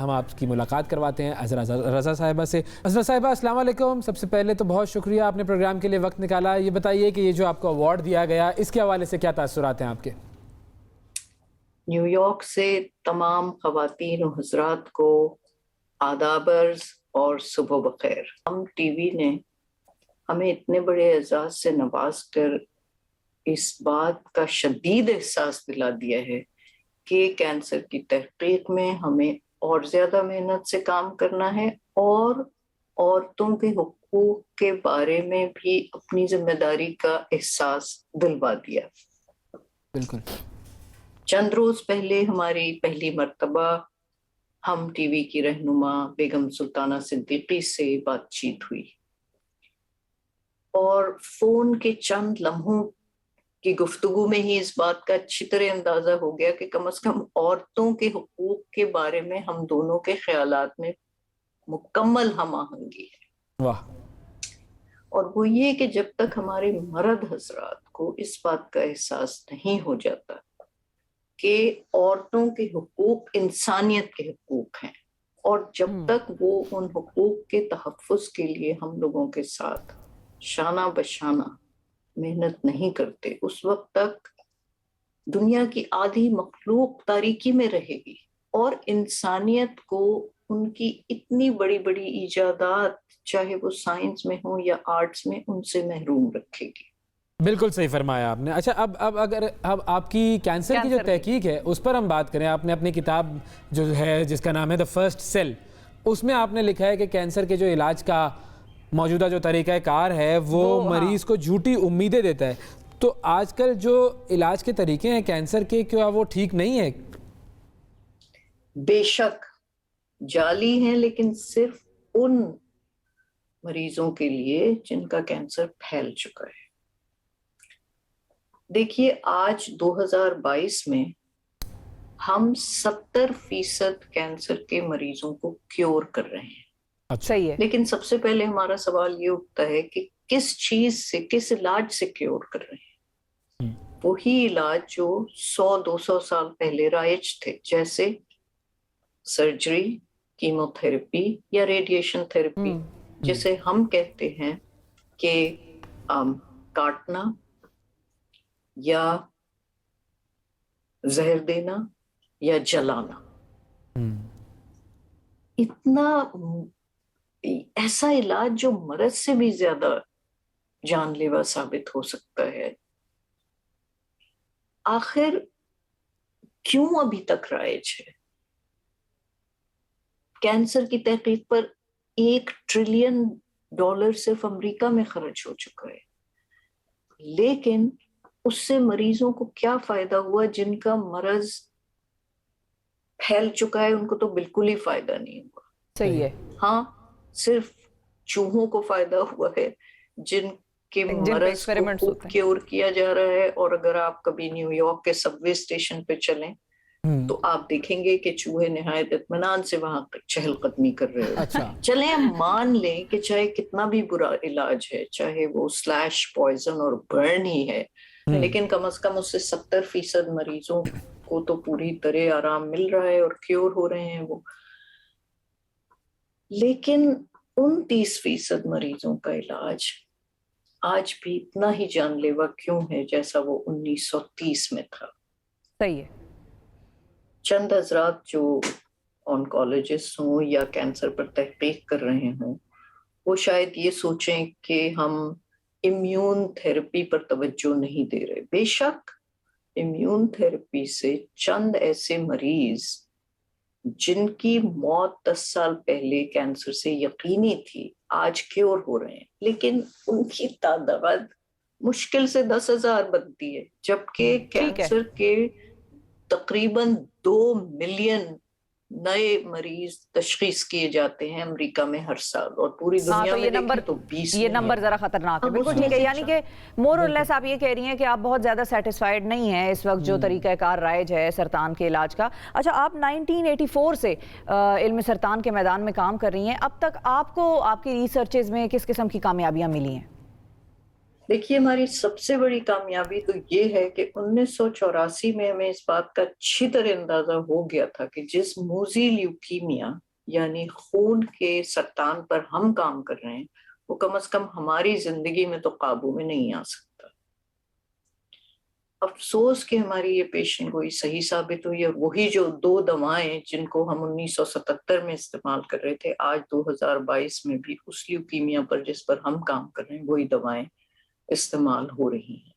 ہم آپ کی ملاقات کرواتے ہیں عذرا رضا صاحبہ سے۔ عذرا صاحبہ السلام علیکم، سب سے پہلے تو بہت شکریہ آپ نے پروگرام کے لیے وقت نکالا۔ یہ بتائیے کہ یہ جو آپ کو ایوارڈ دیا گیا اس کے حوالے سے کیا تاثرات ہیں آپ کے؟ نیو یارک سے تمام خواتین و حضرات کو آداب عرض اور صبح بخیر۔ ہم ٹی وی نے ہمیں اتنے بڑے اعزاز سے نواز کر اس بات کا شدید احساس دلا دیا ہے کہ کینسر کی تحقیق میں ہمیں اور زیادہ محنت سے کام کرنا ہے اور عورتوں کے حقوق کے بارے میں بھی اپنی ذمہ داری کا احساس دلوا دیا۔ بالکل۔ چند روز پہلے ہماری پہلی مرتبہ ہم ٹی وی کی رہنما بیگم سلطانہ صدیقی سے بات چیت ہوئی اور فون کے چند لمحوں کی گفتگو میں ہی اس بات کا اچھی طرح اندازہ ہو گیا کہ کم از کم عورتوں کے حقوق کے بارے میں ہم دونوں کے خیالات میں مکمل ہم آہنگی ہے۔ واہ۔ اور وہ یہ کہ جب تک ہمارے مرد حضرات کو اس بات کا احساس نہیں ہو جاتا کہ عورتوں کے حقوق انسانیت کے حقوق ہیں اور جب تک وہ ان حقوق کے تحفظ کے لیے ہم لوگوں کے ساتھ شانہ بشانہ محنت نہیں کرتے، اس وقت تک دنیا کی آدھی مخلوق تاریکی میں رہے گی اور انسانیت کو ان کی اتنی بڑی بڑی ایجادات چاہے وہ سائنس میں ہوں یا آرٹس میں ان سے محروم رکھے گی۔ بالکل صحیح فرمایا آپ نے۔ اچھا اب اگر آپ کی کینسر کی جو تحقیق ہے اس پر ہم بات کریں، آپ نے اپنی کتاب جو ہے جس کا نام ہے دا فرسٹ سیل، اس میں آپ نے لکھا ہے کہ کینسر کے جو علاج کا موجودہ جو طریقہ کار ہے وہ مریض کو جھوٹی امیدیں دیتا ہے، تو آج کل جو علاج کے طریقے ہیں کینسر کے کیا وہ ٹھیک نہیں ہے؟ بے شک جعلی ہیں، لیکن صرف ان مریضوں کے لیے جن کا کینسر پھیل چکا ہے۔ دیکھیے آج 2022 میں ہم 70% کینسر کے مریضوں کو کیور کر رہے ہیں۔ صحیح ہے، لیکن سب سے پہلے ہمارا سوال یہ اٹھتا ہے کہ کس چیز سے، کس علاج سے کیور کر رہے ہیں؟ وہی علاج جو 100-200 سال پہلے رائج تھے، جیسے سرجری، کیمو تھراپی یا ریڈیشن تھراپی، جسے ہم کہتے ہیں کہ کاٹنا یا زہر دینا یا جلانا۔ اتنا ایسا علاج جو مرض سے بھی زیادہ جان لیوا ثابت ہو سکتا ہے، آخر کیوں ابھی تک رائج ہے؟ کینسر کی تحقیق پر $1 ٹریلین صرف امریکہ میں خرچ ہو چکا ہے، لیکن اس سے مریضوں کو کیا فائدہ ہوا؟ جن کا مرض پھیل چکا ہے ان کو تو بالکل ہی فائدہ نہیں ہوا۔ صحیح ہے، ہاں صرف چوہوں کو فائدہ ہوا ہے جن کے مرض کو خوب کیور کیا جا رہا ہے۔ اور اگر آپ کبھی نیو یارک کے سب وے اسٹیشن پہ چلیں تو آپ دیکھیں گے کہ چوہے نہایت اطمینان سے وہاں چہل قدمی کر رہے ہیں۔ چلیں ہم مان لیں کہ چاہے کتنا بھی برا علاج ہے، چاہے وہ سلیش پوائزن اور برن ہی ہے، لیکن کم از کم اس سے 70% مریضوں کو تو پوری طرح آرام مل رہا ہے اور کیور ہو رہے ہیں وہ۔ لیکن 29% مریضوں کا علاج آج بھی اتنا ہی جان لیوا کیوں ہے جیسا وہ 1930 میں تھا؟ صحیح ہے۔ چند حضرات جو آنکولوجسٹ ہوں یا کینسر پر تحقیق کر رہے ہوں، وہ شاید یہ سوچیں کہ ہم امیون تھراپی پر توجہ نہیں دے رہے۔ بے شک امیون تھراپی سے چند ایسے مریض جن کی موت 10 سال پہلے کینسر سے یقینی تھی آج کیور ہو رہے ہیں، لیکن ان کی تعداد مشکل سے 10,000 بنتی ہے، جبکہ کینسر کے تقریباً 2 ملین نئے مریض تشخیص کیے جاتے ہیں امریکہ میں ہر سال، اور پوری دنیا میں دیکھیں تو 20 یہ نمبر ذرا خطرناک ہے۔ بالکل ٹھیک ہے، یعنی کہ مور اور لیس آپ یہ کہہ رہی ہیں کہ آپ بہت زیادہ سیٹسفائیڈ نہیں ہیں اس وقت جو طریقہ کار رائج ہے سرطان کے علاج کا۔ اچھا، آپ 1984 سے علم سرطان کے میدان میں کام کر رہی ہیں، اب تک آپ کو آپ کی ریسرچز میں کس قسم کی کامیابیاں ملی ہیں؟ دیکھیے ہماری سب سے بڑی کامیابی تو یہ ہے کہ 1984 میں ہمیں اس بات کا اچھی طرح اندازہ ہو گیا تھا کہ جس موذی لیوکیمیا یعنی خون کے سرطان پر ہم کام کر رہے ہیں وہ کم از کم ہماری زندگی میں تو قابو میں نہیں آ سکتا. افسوس کہ ہماری یہ پیشن گوئی صحیح ثابت ہوئی، اور وہی جو 2 دوائیں جن کو ہم 1977 میں استعمال کر رہے تھے آج 2022 میں بھی اس لیوکیمیا پر جس پر ہم کام کر رہے ہیں وہی دوائیں استعمال ہو رہی ہیں.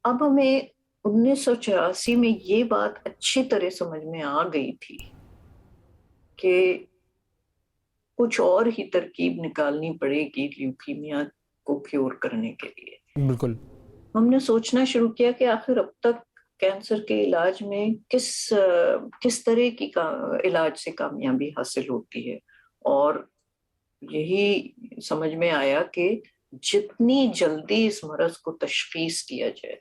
اب ہمیں 1984 میں یہ بات اچھی طرح سمجھ میں آ گئی تھی کہ کچھ اور ہی ترکیب نکالنی پڑے گی لیوکیمیا کو کیور کرنے کے لیے. بالکل. ہم نے سوچنا شروع کیا کہ آخر اب تک کینسر کے علاج میں کس طرح کی علاج سے کامیابی حاصل ہوتی ہے، اور یہی سمجھ میں آیا کہ جتنی جلدی اس مرض کو تشخیص کیا جائے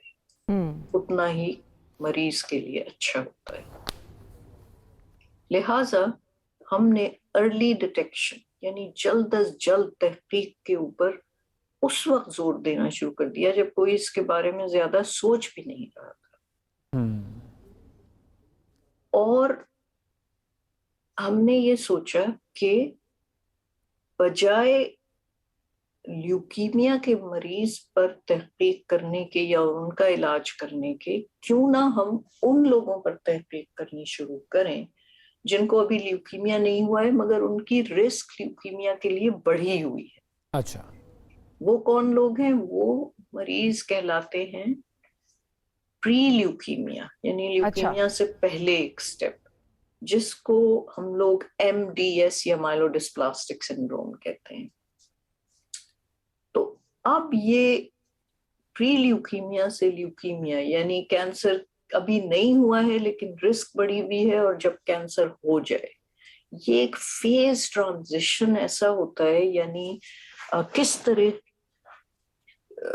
اتنا ہی مریض کے لیے اچھا ہوتا ہے. لہٰذا ہم نے ارلی ڈیٹیکشن یعنی جلد از جلد تحقیق کے اوپر اس وقت زور دینا شروع کر دیا جب کوئی اس کے بارے میں زیادہ سوچ بھی نہیں رہا تھا. اور ہم نے یہ سوچا کہ بجائے لیوکیمیا کے مریض پر تحقیق کرنے کے یا ان کا علاج کرنے کے، کیوں نہ ہم ان لوگوں پر تحقیق کرنی شروع کریں جن کو ابھی لیوکیمیا نہیں ہوا ہے مگر ان کی رسک لیوکیمیا کے لیے بڑھی ہوئی ہے. اچھا. وہ کون لوگ ہیں؟ وہ مریض کہلاتے ہیں پری لیوکیمیا یعنی لیوکیمیا سے پہلے ایک سٹیپ، جس کو ہم لوگ MDS یا مائلوڈسپلاسٹک سنڈروم کہتے ہیں. تو اب یہ پری لیوکیمیا سے لیوکیمیا یعنی کینسر ابھی نہیں ہوا ہے لیکن رسک بڑھی ہوئی ہے، اور جب کینسر ہو جائے یہ ایک فیز ٹرانزیشن ایسا ہوتا ہے، یعنی کس طرح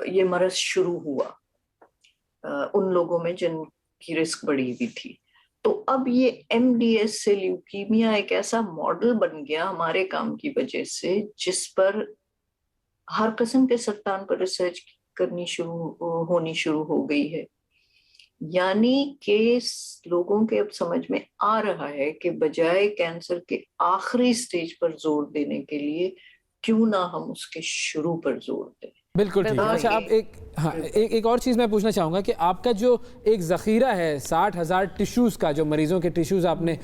یہ مرض شروع ہوا ان لوگوں میں جن کی رسک بڑھی ہوئی تھی. تو اب یہ MDS سے لیوکیمیا ایک ایسا ماڈل بن گیا ہمارے کام کی وجہ سے جس پر ہر قسم کے سرطان پر ریسرچ ہونی شروع ہو گئی ہے. یعنی کہ لوگوں کے اب سمجھ میں آ رہا ہے کہ بجائے کینسر کے آخری سٹیج پر زور دینے کے لیے کیوں نہ ہم اس کے شروع پر زور دیں. بالکل ٹھیک ہے. اچھا اب ایک اور چیز میں پوچھنا چاہوں گا کہ آپ کا جو ایک ذخیرہ ہے 60,000 ٹیشوز کا، جو مریضوں کے ٹیشوز آپ نے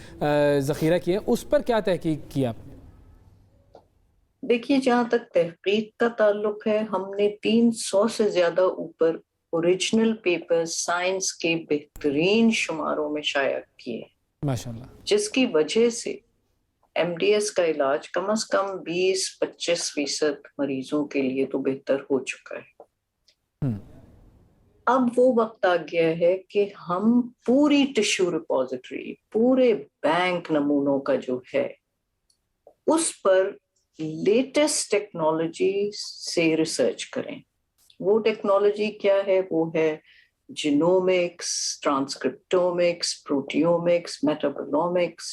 ذخیرہ کیے ہیں، اس پر کیا تحقیق کیا آپ نے؟ دیکھیے جہاں تک تحقیق کا تعلق ہے ہم نے 300 سے زیادہ اوپر اوریجنل پیپر سائنس کے بہترین شماروں میں شائع کیے، ماشاءاللہ، جس کی وجہ سے MDS کا علاج کم از کم 20-25% مریضوں کے لیے تو بہتر ہو چکا ہے. اب وہ وقت آ گیا ہے کہ ہم پوری ٹیشو ریپوزیٹری، پورے بینک نمونوں کا جو ہے اس پر لیٹسٹ ٹیکنالوجی سے ریسرچ کریں. وہ ٹیکنالوجی کیا ہے؟ وہ ہے جینومکس، ٹرانسکرپٹومکس، پروٹیومکس، میٹابولومکس،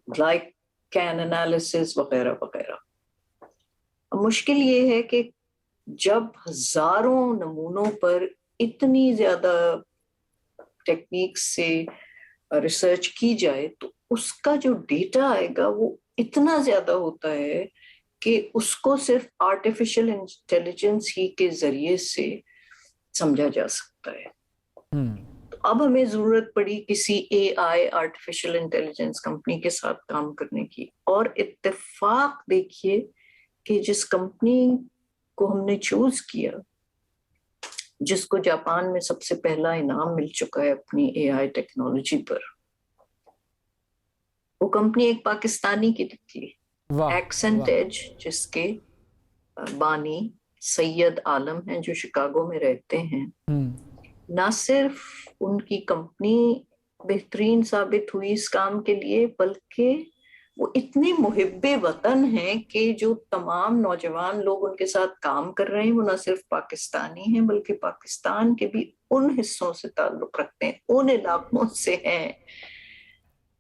گلائکین انالیسس وغیرہ وغیرہ. مشکل یہ ہے کہ جب ہزاروں نمونوں پر اتنی زیادہ ٹیکنیک سے ریسرچ کی جائے تو اس کا جو ڈیٹا آئے گا وہ اتنا زیادہ ہوتا ہے کہ اس کو صرف آرٹیفیشل انٹیلیجنس ہی کے ذریعے سے سمجھا جا سکتا ہے. تو اب ہمیں ضرورت پڑی کسی AI آرٹیفیشل انٹیلیجنس کمپنی کے ساتھ کام کرنے کی، اور اتفاق دیکھیے کہ جس کمپنی کو ہم نے چوز کیا، جس کو جاپان میں سب سے پہلا انعام مل چکا ہے اپنی AI ٹیکنالوجی پر، وہ کمپنی ایک پاکستانی کی تھی، ایکسنٹ ایج، جس کے بانی سید عالم ہیں جو شکاگو میں رہتے ہیں. نہ صرف ان کی کمپنی بہترین ثابت ہوئی اس کام کے لیے، بلکہ وہ اتنے محب وطن ہیں کہ جو تمام نوجوان لوگ ان کے ساتھ کام کر رہے ہیں وہ نہ صرف پاکستانی ہیں بلکہ پاکستان کے بھی ان حصوں سے تعلق رکھتے ہیں، ان علاقوں سے ہیں